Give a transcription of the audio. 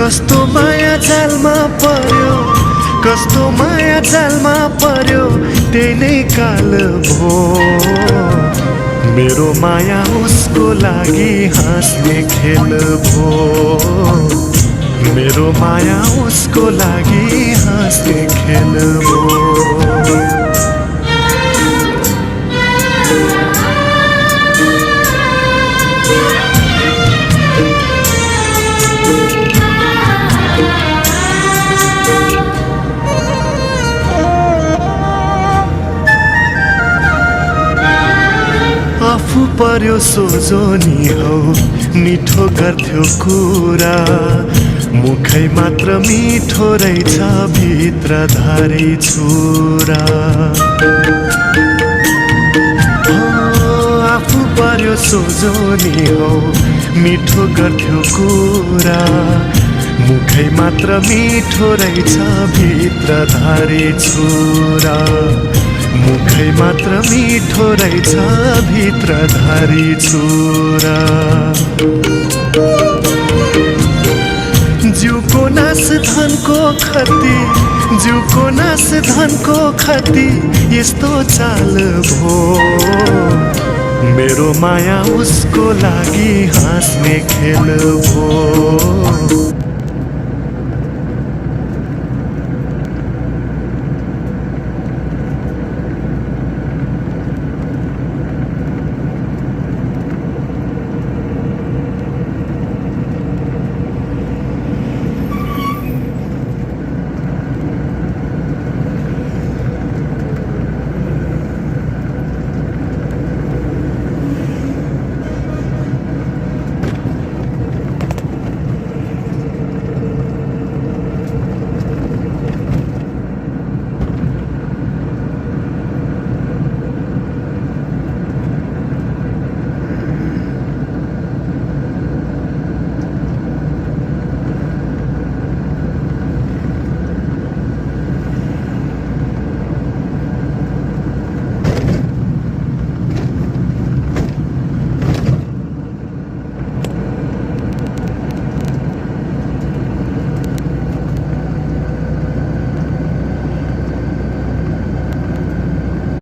कस्तो माया जालमा पर्यो, कस्तो माया जालमा पर्यो, त्यही नै काल भो। मेरो माया उसको लागि हाँस्ने खेल भो, मेरो माया उसको लागि हाँस्ने खेल भो। आफू पर्यो सोझो नि हौ, मिठो गर्थ्यो कुरा, मुखै मात्र मिठो रहेछ भित्र धारी छुरा। आफू पर्यो सोझो नि हौ, मिठो गर्थ्यो कुरा, मुखै मात्र मिठो रहेछ भित्र धारी छुरा। मुखै मात्र मिठो रहेछ भित्र धारी छुरा। जिउको नास धनको खती, जिउको नास धनको खती, यस्तो चाल भो। मेरो माया उसको लागि हाँस्ने खेल भो,